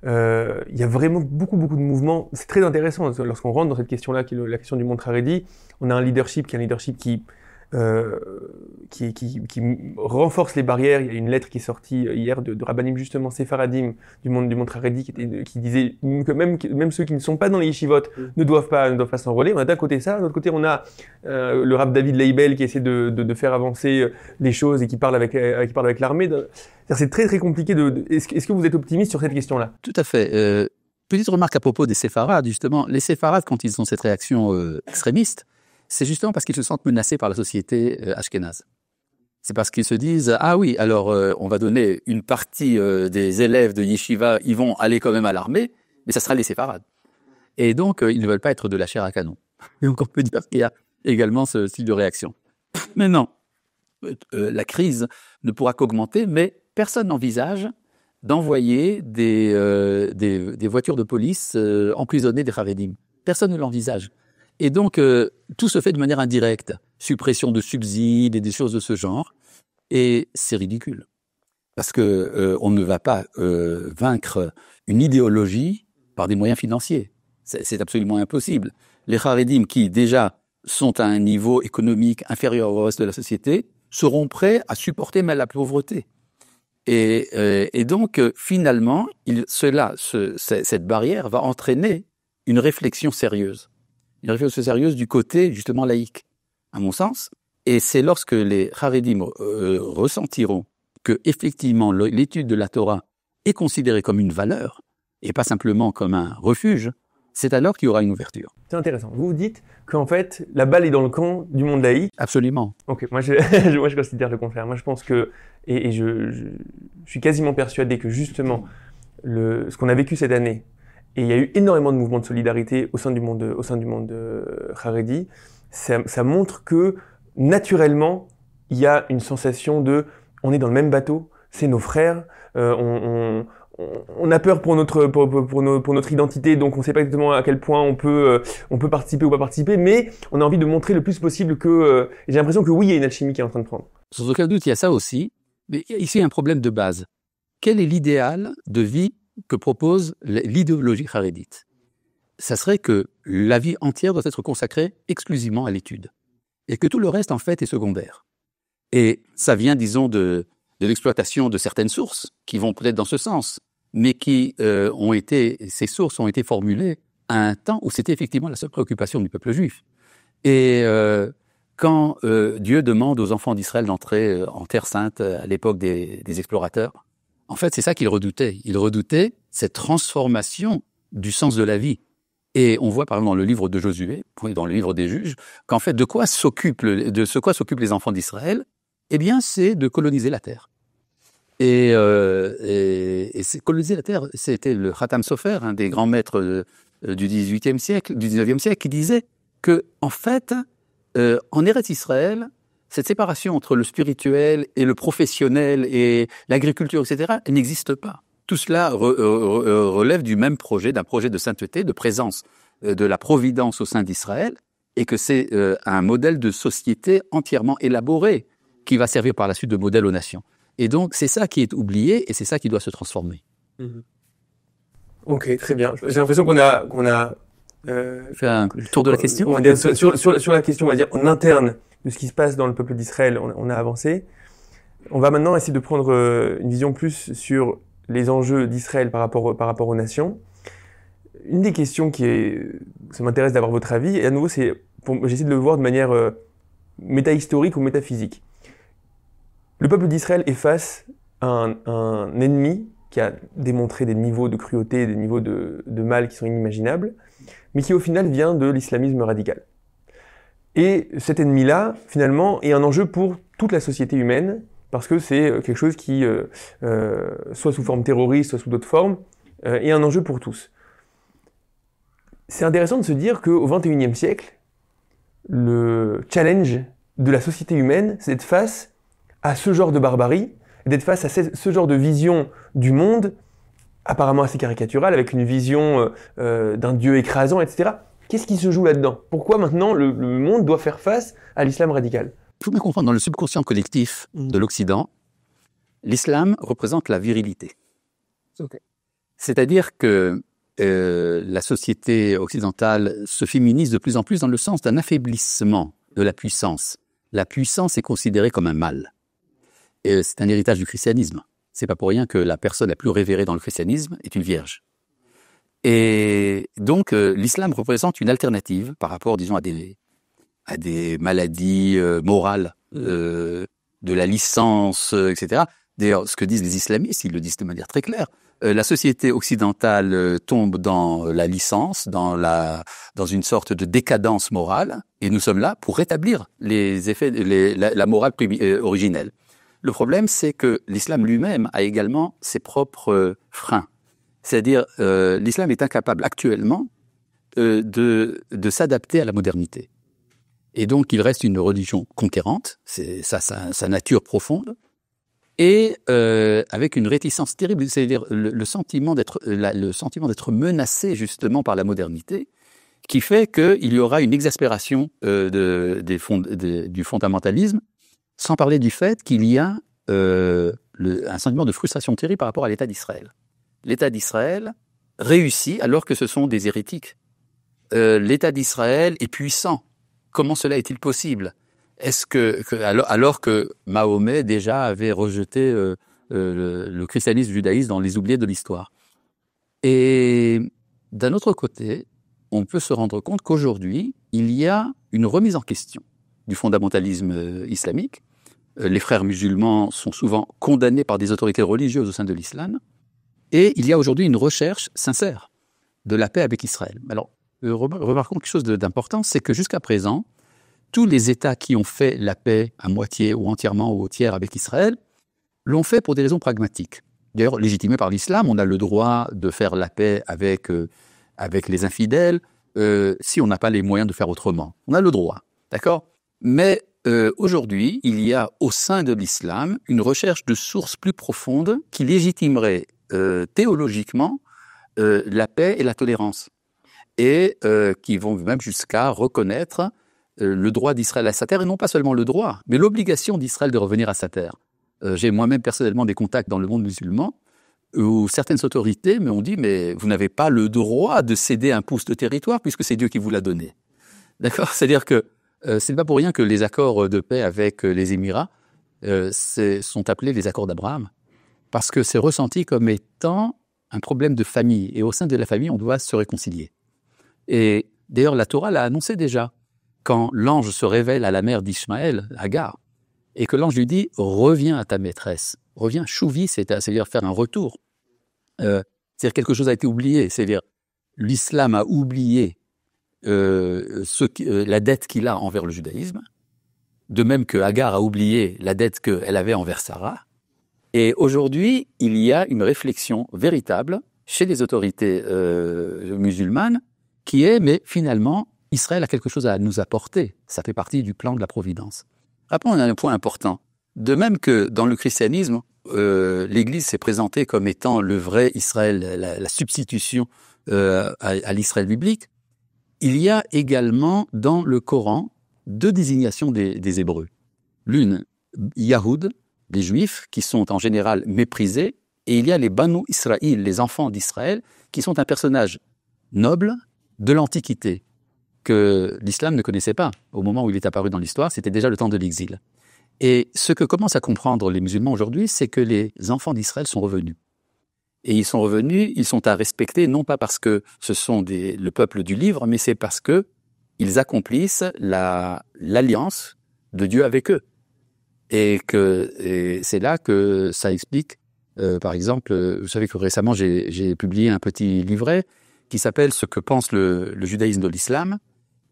il y a vraiment beaucoup de mouvements. C'est très intéressant lorsqu'on rentre dans cette question-là, qui est la question du monde Haredi. On a un leadership qui renforce les barrières. Il y a une lettre qui est sortie hier de Rabbanim, justement, Séfaradim, du monde Haredi, qui disait que même ceux qui ne sont pas dans les yeshivot ne doivent pas s'enrôler. On a d'un côté ça, de l'autre côté on a le Rav David Leibel qui essaie de faire avancer les choses et qui parle avec l'armée. C'est très très compliqué. Est-ce que vous êtes optimiste sur cette question-là? Tout à fait. Petite remarque à propos des séfarades, justement. Les séfarades, quand ils ont cette réaction extrémiste, c'est justement parce qu'ils se sentent menacés par la société ashkénaze. C'est parce qu'ils se disent « Ah oui, alors on va donner une partie des élèves de yeshiva, ils vont aller quand même à l'armée, mais ça sera les séfarades. » Et donc, ils ne veulent pas être de la chair à canon. Et donc, on peut dire qu'il y a également ce style de réaction. Mais non, la crise ne pourra qu'augmenter, mais personne n'envisage d'envoyer des voitures de police emprisonner des Haredim. Personne ne l'envisage. Et donc, tout se fait de manière indirecte. Suppression de subsides et des choses de ce genre. Et c'est ridicule. Parce que on ne va pas vaincre une idéologie par des moyens financiers. C'est absolument impossible. Les Haredim, qui déjà sont à un niveau économique inférieur au reste de la société, seront prêts à supporter même la pauvreté. Et donc, finalement, cette barrière va entraîner une réflexion sérieuse. Une réflexion sérieuse du côté, justement, laïque, à mon sens. Et c'est lorsque les Haredim ressentiront que, effectivement, l'étude de la Torah est considérée comme une valeur, et pas simplement comme un refuge, c'est alors qu'il y aura une ouverture. C'est intéressant. Vous dites qu'en fait, la balle est dans le camp du monde laïque. Absolument. Ok, moi je considère le contraire. Moi je pense que, et je suis quasiment persuadé que justement, ce qu'on a vécu cette année, et il y a eu énormément de mouvements de solidarité au sein du monde Haredi, ça montre que naturellement, il y a une sensation on est dans le même bateau, c'est nos frères, on a peur pour notre identité, donc on ne sait pas exactement à quel point on peut participer ou pas participer, mais on a envie de montrer le plus possible que j'ai l'impression que oui, il y a une alchimie qui est en train de prendre. Sans aucun doute, il y a ça aussi, mais ici il y a un problème de base. Quel est l'idéal de vie que propose l'idéologie harédite? ça serait que la vie entière doit être consacrée exclusivement à l'étude. Et que tout le reste, en fait, est secondaire. Et ça vient, disons, de l'exploitation de certaines sources qui vont peut-être dans ce sens, mais ces sources ont été formulées à un temps où c'était effectivement la seule préoccupation du peuple juif. Et quand Dieu demande aux enfants d'Israël d'entrer en Terre Sainte à l'époque des explorateurs, en fait, c'est ça qu'ils redoutaient. Ils redoutaient cette transformation du sens de la vie. Et on voit, par exemple, dans le livre de Josué, dans le livre des Juges, qu'en fait, de quoi s'occupent les enfants d'Israël? Eh bien, c'est de coloniser la terre. Et c'est coloniser la terre, c'était le Khatam Sofer, un des grands maîtres du XVIIIe siècle, du XIXe siècle, qui disait que, en fait, en Eretz Israël, cette séparation entre le spirituel et le professionnel et l'agriculture, etc., elle n'existe pas. Tout cela relève du même projet, d'un projet de sainteté, de présence de la providence au sein d'Israël, et que c'est un modèle de société entièrement élaboré qui va servir par la suite de modèle aux nations. Et donc, c'est ça qui est oublié et c'est ça qui doit se transformer. Ok, très bien. J'ai l'impression qu'on a fait un tour de la question. On va dire, sur la question, on va dire en interne de ce qui se passe dans le peuple d'Israël, on a avancé. On va maintenant essayer de prendre une vision plus sur les enjeux d'Israël par rapport aux nations. Une des questions ça m'intéresse d'avoir votre avis, et à nouveau, j'essaie de le voir de manière métahistorique ou métaphysique. Le peuple d'Israël est face à un ennemi qui a démontré des niveaux de cruauté, des niveaux de mal qui sont inimaginables, mais qui au final vient de l'islamisme radical. Et cet ennemi-là, finalement, est un enjeu pour toute la société humaine, parce que c'est quelque chose qui, soit sous forme terroriste, soit sous d'autres formes, est un enjeu pour tous. C'est intéressant de se dire qu'au XXIe siècle, le challenge de la société humaine, c'est d'être face à ce genre de barbarie, d'être face à ce genre de vision du monde, apparemment assez caricaturale, avec une vision d'un Dieu écrasant, etc. Qu'est-ce qui se joue là-dedans? Pourquoi maintenant le monde doit faire face à l'islam radical? Il faut bien comprendre, dans le subconscient collectif de l'Occident, l'islam représente la virilité. Okay. C'est-à-dire que la société occidentale se féminise de plus en plus dans le sens d'un affaiblissement de la puissance. La puissance est considérée comme un mal. Et c'est un héritage du christianisme. C'est pas pour rien que la personne la plus révérée dans le christianisme est une vierge. Et donc, l'islam représente une alternative par rapport, disons, à des maladies morales, de la licence, etc. D'ailleurs, ce que disent les islamistes, ils le disent de manière très claire. La société occidentale tombe dans la licence, dans une sorte de décadence morale, et nous sommes là pour rétablir les effets, la morale originelle. Le problème, c'est que l'islam lui-même a également ses propres freins. C'est-à-dire, l'islam est incapable actuellement de s'adapter à la modernité. Et donc, il reste une religion conquérante, c'est ça sa nature profonde, et avec une réticence terrible, c'est-à-dire le sentiment d'être menacé justement par la modernité, qui fait qu'il y aura une exaspération du fondamentalisme, sans parler du fait qu'il y a un sentiment de frustration terrible par rapport à l'État d'Israël. L'État d'Israël réussit alors que ce sont des hérétiques. L'État d'Israël est puissant. Comment cela est-il possible? Alors que Mahomet déjà avait rejeté le christianisme, le judaïsme dans les oubliés de l'histoire. Et d'un autre côté, on peut se rendre compte qu'aujourd'hui, il y a une remise en question du fondamentalisme islamique. Les frères musulmans sont souvent condamnés par des autorités religieuses au sein de l'islam. Et il y a aujourd'hui une recherche sincère de la paix avec Israël. Alors, remarquons quelque chose d'important, c'est que jusqu'à présent, tous les États qui ont fait la paix à moitié ou entièrement ou au tiers avec Israël l'ont fait pour des raisons pragmatiques. D'ailleurs, légitimées par l'islam, on a le droit de faire la paix avec les infidèles si on n'a pas les moyens de faire autrement. On a le droit, d'accord? Mais aujourd'hui, il y a au sein de l'islam une recherche de sources plus profondes qui légitimerait théologiquement la paix et la tolérance, et qui vont même jusqu'à reconnaître le droit d'Israël à sa terre, et non pas seulement le droit, mais l'obligation d'Israël de revenir à sa terre. J'ai moi-même personnellement des contacts dans le monde musulman où certaines autorités m'ont dit, mais vous n'avez pas le droit de céder un pouce de territoire puisque c'est Dieu qui vous l'a donné. D'accord? C'est-à-dire que c'est pas pour rien que les accords de paix avec les Émirats sont appelés les accords d'Abraham, parce que c'est ressenti comme étant un problème de famille, et au sein de la famille, on doit se réconcilier. Et d'ailleurs, la Torah l'a annoncé déjà, quand l'ange se révèle à la mère d'Ishmaël, Agar, et que l'ange lui dit « Reviens à ta maîtresse ». Reviens, chouvi, c'est-à-dire faire un retour. C'est-à-dire quelque chose a été oublié, c'est-à-dire l'islam a oublié la dette qu'il a envers le judaïsme, de même que Agar a oublié la dette qu'elle avait envers Sarah. Et aujourd'hui, il y a une réflexion véritable chez les autorités musulmanes qui est, mais finalement, Israël a quelque chose à nous apporter. Ça fait partie du plan de la Providence. Après, on a un point important. De même que dans le christianisme, l'Église s'est présentée comme étant le vrai Israël, la substitution à l'Israël biblique, il y a également dans le Coran deux désignations des Hébreux. L'une, Yahoud, des Juifs, qui sont en général méprisés, et il y a les Banu Israël, les enfants d'Israël, qui sont un personnage noble de l'Antiquité, que l'islam ne connaissait pas. Au moment où il est apparu dans l'histoire, c'était déjà le temps de l'exil. Et ce que commencent à comprendre les musulmans aujourd'hui, c'est que les enfants d'Israël sont revenus. Et ils sont revenus, ils sont à respecter, non pas parce que ce sont le peuple du livre, mais c'est parce que ils accomplissent l'alliance de Dieu avec eux. Et c'est là que ça explique, par exemple, vous savez que récemment j'ai publié un petit livret qui s'appelle « Ce que pense le judaïsme de l'islam ».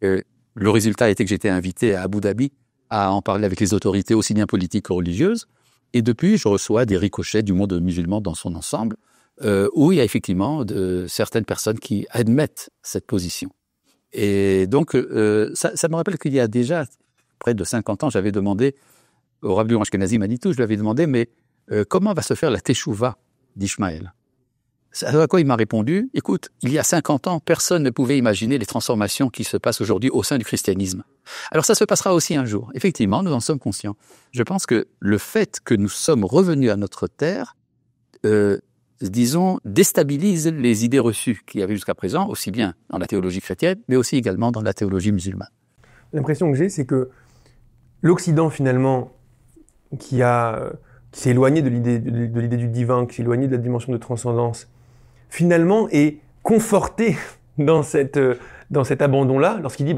Le résultat était que j'étais invité à Abu Dhabi à en parler avec les autorités aussi bien politiques que religieuses. Et depuis, je reçois des ricochets du monde musulman dans son ensemble, où il y a effectivement certaines personnes qui admettent cette position. Et donc, ça me rappelle qu'il y a déjà près de 50 ans, j'avais demandé au Rabbi Ashkenazi Manitou, je lui avais demandé, mais comment va se faire la teshuva d'Ishmaël? À quoi il m'a répondu, écoute, il y a 50 ans, personne ne pouvait imaginer les transformations qui se passent aujourd'hui au sein du christianisme. Alors ça se passera aussi un jour. Effectivement, nous en sommes conscients. Je pense que le fait que nous sommes revenus à notre terre, disons, déstabilise les idées reçues qu'il y avait jusqu'à présent, aussi bien dans la théologie chrétienne, mais aussi également dans la théologie musulmane. L'impression que j'ai, c'est que l'Occident, finalement, qui s'est éloigné de l'idée du divin, qui s'est éloigné de la dimension de transcendance, finalement est conforté dans cet abandon-là, lorsqu'il dit,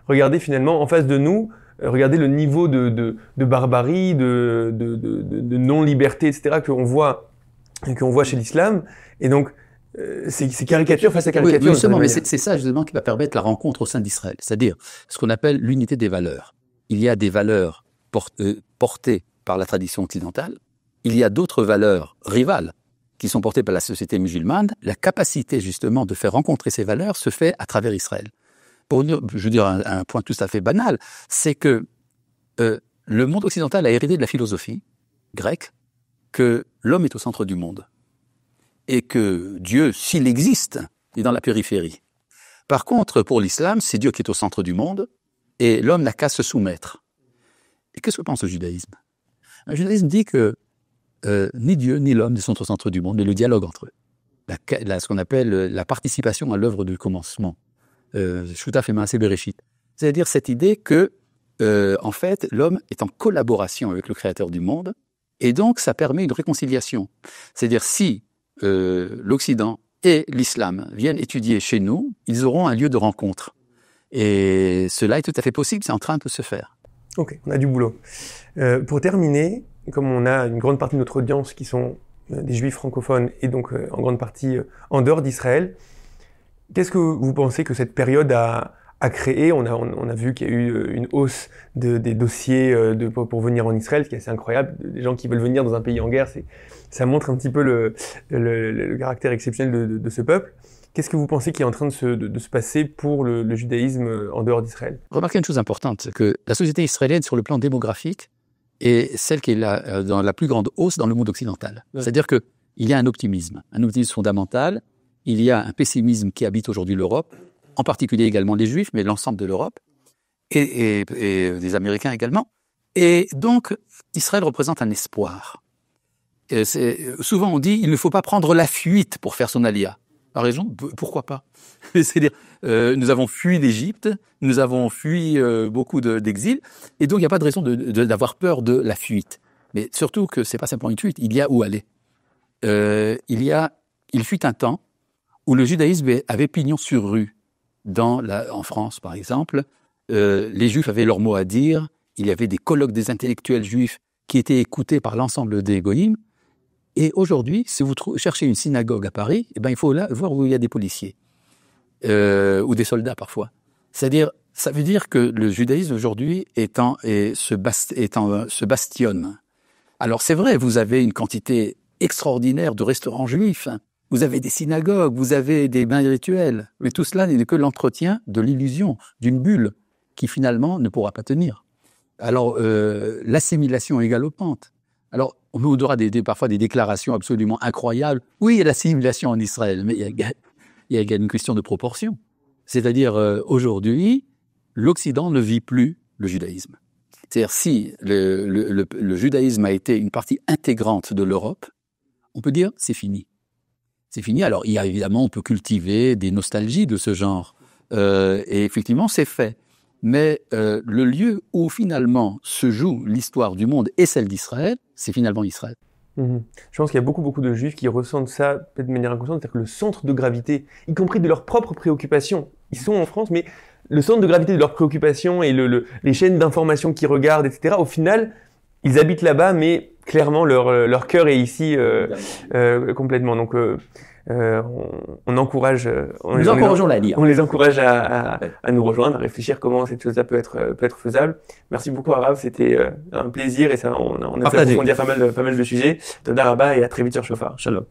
regardez finalement en face de nous, regardez le niveau de barbarie, de non-liberté, etc., qu'on voit chez l'islam, et donc c'est caricature face à caricature. Oui, justement, mais c'est ça justement qui va permettre la rencontre au sein d'Israël, c'est-à-dire ce qu'on appelle l'unité des valeurs. Il y a des valeurs portées par la tradition occidentale, il y a d'autres valeurs rivales qui sont portées par la société musulmane. La capacité justement de faire rencontrer ces valeurs se fait à travers Israël. Pour dire un point tout à fait banal, c'est que le monde occidental a hérité de la philosophie grecque que l'homme est au centre du monde et que Dieu, s'il existe, est dans la périphérie. Par contre, pour l'islam, c'est Dieu qui est au centre du monde et l'homme n'a qu'à se soumettre. Et qu'est-ce que pense le judaïsme? Le judaïsme dit que ni Dieu ni l'homme ne sont au centre du monde, mais le dialogue entre eux. Ce qu'on appelle la participation à l'œuvre du commencement. Shuta Femase Bereshit. C'est-à-dire cette idée que, en fait, l'homme est en collaboration avec le Créateur du monde, et donc ça permet une réconciliation. C'est-à-dire si l'Occident et l'islam viennent étudier chez nous, ils auront un lieu de rencontre. Et cela est tout à fait possible, c'est en train de se faire. Ok, on a du boulot. Pour terminer, comme on a une grande partie de notre audience qui sont des juifs francophones et donc en grande partie en dehors d'Israël, qu'est-ce que vous pensez que cette période a créé? On a vu qu'il y a eu une hausse des dossiers pour venir en Israël, ce qui est assez incroyable. Des gens qui veulent venir dans un pays en guerre, ça montre un petit peu le caractère exceptionnel de ce peuple. Qu'est-ce que vous pensez qui est en train de se passer pour le judaïsme en dehors d'Israël? Remarquez une chose importante, c'est que la société israélienne, sur le plan démographique, est celle qui est dans la plus grande hausse dans le monde occidental. Ouais. C'est-à-dire qu'il y a un optimisme fondamental, il y a un pessimisme qui habite aujourd'hui l'Europe, en particulier également les Juifs, mais l'ensemble de l'Europe, et des Américains également. Et donc, Israël représente un espoir. Souvent on dit il ne faut pas prendre la fuite pour faire son alia. La raison, pourquoi pas? C'est-à-dire, nous avons fui l'Égypte, nous avons fui beaucoup d'exil, et donc il n'y a pas de raison d'avoir peur de la fuite. Mais surtout que c'est pas simplement une fuite, il y a où aller. Il fut un temps où le judaïsme avait pignon sur rue. En France, par exemple, les Juifs avaient leur mot à dire. Il y avait des colloques des intellectuels juifs qui étaient écoutés par l'ensemble des goïms. Et aujourd'hui, si vous cherchez une synagogue à Paris, eh ben, il faut là voir où il y a des policiers ou des soldats parfois. C'est-à-dire, ça veut dire que le judaïsme aujourd'hui se bastionne. Alors c'est vrai, vous avez une quantité extraordinaire de restaurants juifs, vous avez des synagogues, vous avez des bains rituels, mais tout cela n'est que l'entretien de l'illusion, d'une bulle qui finalement ne pourra pas tenir. Alors l'assimilation est galopante. Alors on aura parfois des déclarations absolument incroyables. Oui, il y a l'assimilation en Israël, mais il y a une question de proportion. C'est-à-dire aujourd'hui, l'Occident ne vit plus le judaïsme. C'est-à-dire si le judaïsme a été une partie intégrante de l'Europe, on peut dire c'est fini. C'est fini. Alors il y a évidemment, on peut cultiver des nostalgies de ce genre. Et effectivement, c'est fait. Mais le lieu où finalement se joue l'histoire du monde et celle d'Israël, c'est finalement Israël. Je pense qu'il y a beaucoup de juifs qui ressentent ça peut-être de manière inconsciente, c'est-à-dire que le centre de gravité, y compris de leurs propres préoccupations, ils sont en France, mais le centre de gravité de leurs préoccupations et les chaînes d'information qu'ils regardent, etc., au final, ils habitent là-bas, mais clairement, leur cœur est ici complètement. Donc, on encourage... Nous encourageons la lire. On les encourage à nous rejoindre, à réfléchir comment cette chose-là peut être faisable. Merci beaucoup, Arav. C'était un plaisir et ça, on a pu approfondir pas mal de sujets. Toda Rabba et à très vite sur Shofar. Shalom.